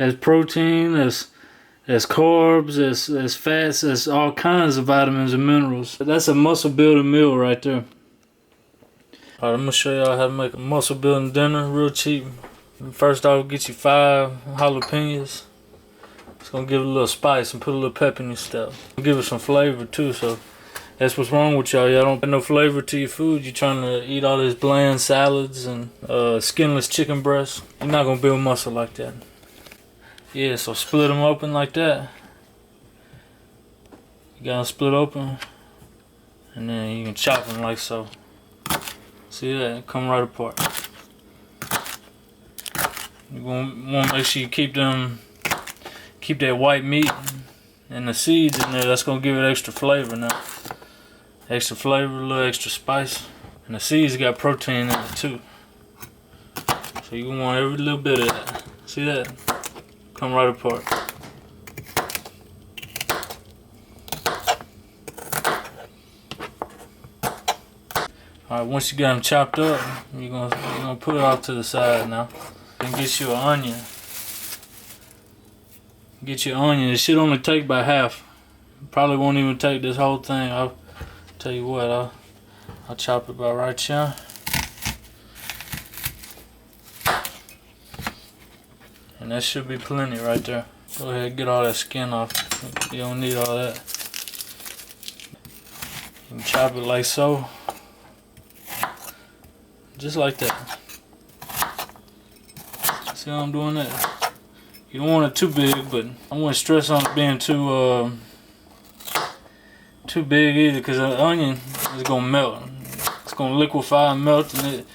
There's protein, there's carbs, there's fats, there's all kinds of vitamins and minerals. That's a muscle building meal right there. Alright, I'm gonna show y'all how to make a muscle building dinner real cheap. First off, get you 5 jalapenos. It's gonna give it a little spice and put a little pep in your stuff. Give it some flavor too, so that's what's wrong with y'all. Y'all don't put no flavor to your food. You're trying to eat all this bland salads and skinless chicken breasts. You're not gonna build muscle like that. Yeah, so split them open like that. You got them split open, and then you can chop them like so. See that? Come right apart. You want to make sure you keep that white meat and the seeds in there. That's gonna give it extra flavor now. Extra flavor, a little extra spice, and the seeds got protein in it too. So you want every little bit of that. See that? Come right apart. Alright, once you got them chopped up, you're gonna put it off to the side now. Then get you an onion. Get your onion. It should only take about half. Probably won't even take this whole thing. I'll tell you what, I'll chop it about right here. And that should be plenty right there. Go ahead and get all that skin off. You don't need all that. You can chop it like so. Just like that. See how I'm doing that? You don't want it too big, but I wouldn't stress on it being too big either, because the onion is gonna melt. It's gonna liquefy and melt, and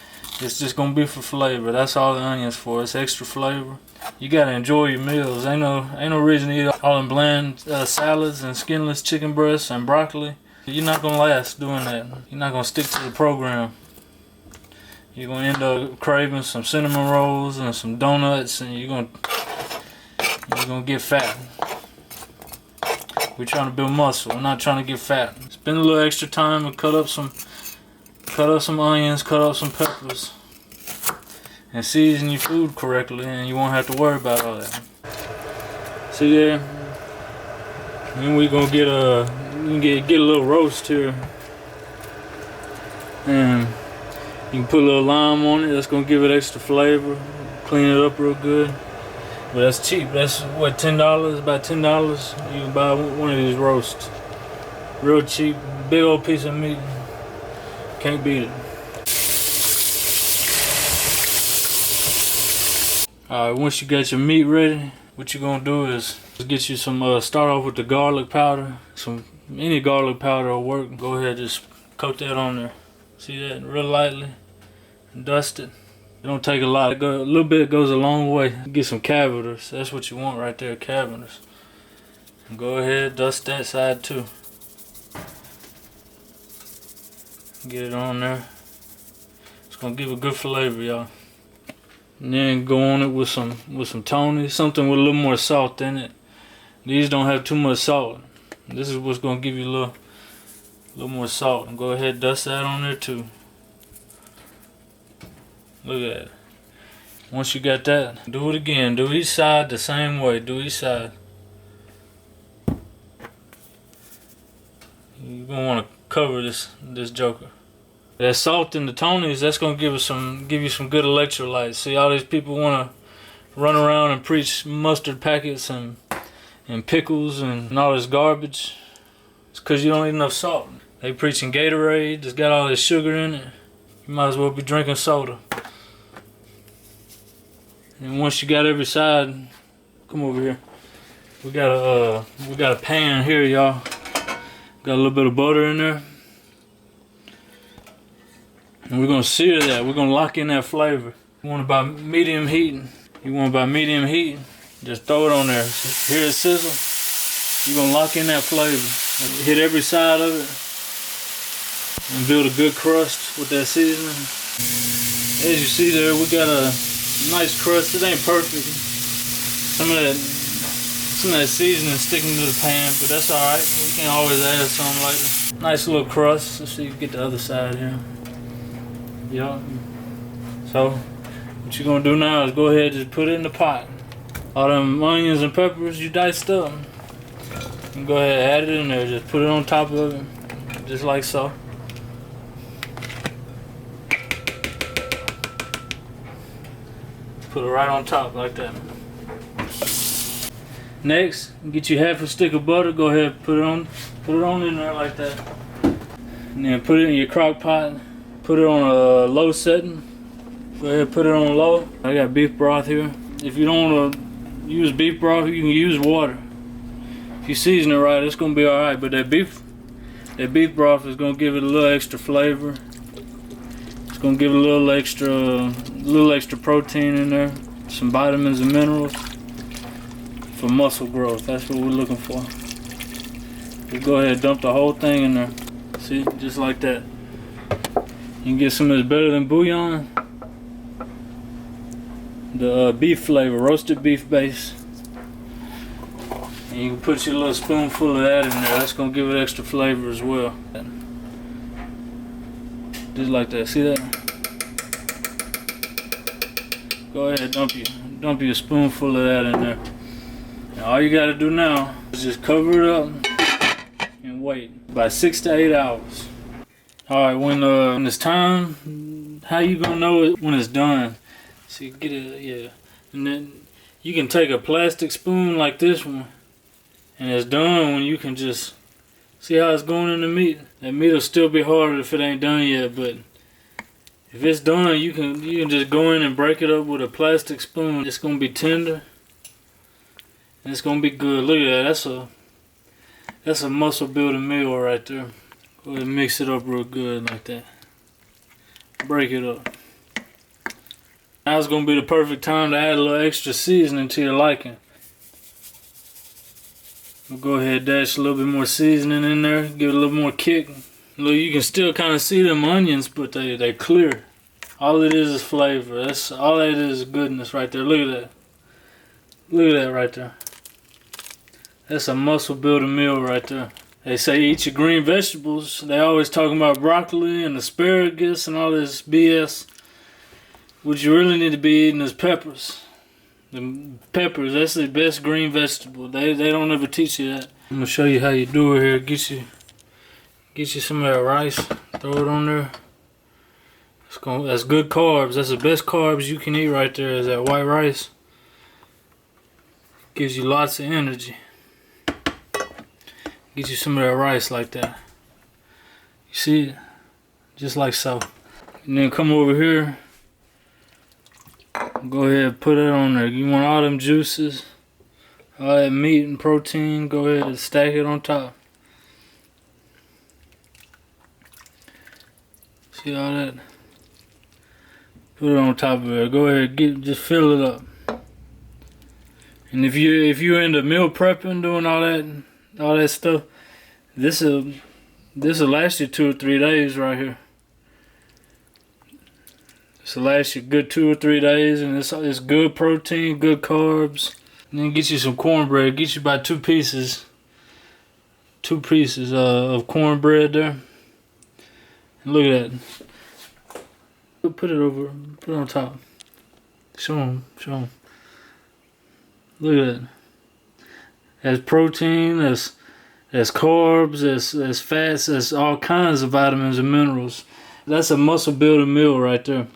it's just gonna be for flavor. That's all the onion's for. It's extra flavor. You gotta enjoy your meals. Ain't no reason to eat all them bland salads and skinless chicken breasts and broccoli. You're not gonna last doing that. You're not gonna stick to the program. You're gonna end up craving some cinnamon rolls and some donuts, and you're gonna get fat. We're trying to build muscle. We're not trying to get fat. Spend a little extra time and cut up some onions, cut up some peppers, and season your food correctly, and you won't have to worry about all that. See there? Then we're gonna get a little roast here, and you can put a little lime on it. That's gonna give it extra flavor. Clean it up real good. But that's cheap. That's what, $10? About $10. You can buy one of these roasts. Real cheap. Big old piece of meat. Can't beat it. Alright, once you got your meat ready, what you're gonna do is get you some. Start off with the garlic powder. Any garlic powder will work. Go ahead, just coat that on there. See that? Real lightly. Dust it. It don't take a lot. A little bit goes a long way. Get some caviters. That's what you want right there, caviters. And go ahead, dust that side too. Get it on there. It's gonna give a good flavor, y'all. And then go on it with some Tony, something with a little more salt in it. These don't have too much salt. This is what's gonna give you a little more salt. And go ahead, dust that on there too. Look at that. Once you got that, do it again. Do each side the same way. Do each side. You're gonna want to cover this joker. That salt in the Tonys, that's gonna give you some good electrolytes. See, all these people wanna run around and preach mustard packets and pickles and all this garbage. It's because you don't eat enough salt. They preaching Gatorade. It's got all this sugar in it. You might as well be drinking soda. And once you got every side, come over here. We got a pan here, y'all. Got a little bit of butter in there, and we're gonna sear that. We're gonna lock in that flavor. You want it by medium heat. Just throw it on there. Hear it sizzle. You're gonna lock in that flavor. Hit every side of it, and build a good crust with that seasoning. As you see there, we got a nice crust. It ain't perfect. Some of that seasoning sticking to the pan, but that's alright. We can always add some later. Nice little crust. Let's see if you get the other side here. Yeah. So what you're gonna do now is go ahead and just put it in the pot. All them onions and peppers you diced up. And go ahead and add it in there. Just put it on top of it, just like so. Put it right on top like that. Next, get you half a stick of butter. Go ahead, put it on in there like that. And then put it in your crock pot. Put it on a low setting. Go ahead, put it on low. I got beef broth here. If you don't want to use beef broth, you can use water. If you season it right, it's gonna be all right. But that beef broth is gonna give it a little extra flavor. It's gonna give it a little extra protein in there, some vitamins and minerals for muscle growth. That's what we're looking for. Just go ahead and dump the whole thing in there. See, just like that. You can get some of this better than bouillon. The beef flavor, roasted beef base. And you can put your little spoonful of that in there. That's gonna give it extra flavor as well. Just like that. See that? Go ahead, dump you a spoonful of that in there. Now all you gotta do now is just cover it up and wait about 6 to 8 hours. All right, when it's time, how you gonna know it when it's done? So you get it, yeah. And then you can take a plastic spoon like this one, and it's done when you can just see how it's going in the meat. That meat will still be hard if it ain't done yet, but if it's done, you can just go in and break it up with a plastic spoon. It's gonna be tender, and it's gonna be good. Look at that. That's a muscle building meal right there. Go ahead and mix it up real good like that. Break it up. Now it's gonna be the perfect time to add a little extra seasoning to your liking. We'll go ahead and dash a little bit more seasoning in there, give it a little more kick. Look, you can still kind of see them onions, but they clear. All it is flavor. That's all that is goodness right there. Look at that. Look at that right there. That's a muscle building meal right there. They say eat your green vegetables. They always talking about broccoli and asparagus and all this BS. What you really need to be eating is peppers. The peppers, that's the best green vegetable. They don't ever teach you that. I'm gonna show you how you do it here. Get you some of that rice. Throw it on there. That's good carbs. That's the best carbs you can eat right there. Is that white rice. Gives you lots of energy. Get you some of that rice like that. You see it? Just like so. And then come over here. Go ahead and put it on there. You want all them juices, all that meat and protein, go ahead and stack it on top. See all that? Put it on top of it. Go ahead, just fill it up. And if you're into meal prepping, doing all that stuff, this'll last you 2 or 3 days right here. This'll last you good 2 or 3 days, and it's good protein, good carbs. And then get you some cornbread. Get you about 2 pieces of cornbread there. And look at that. Put it on top. Show them. Look at that. There's protein, there's carbs, there's fats, there's all kinds of vitamins and minerals. That's a muscle building meal right there.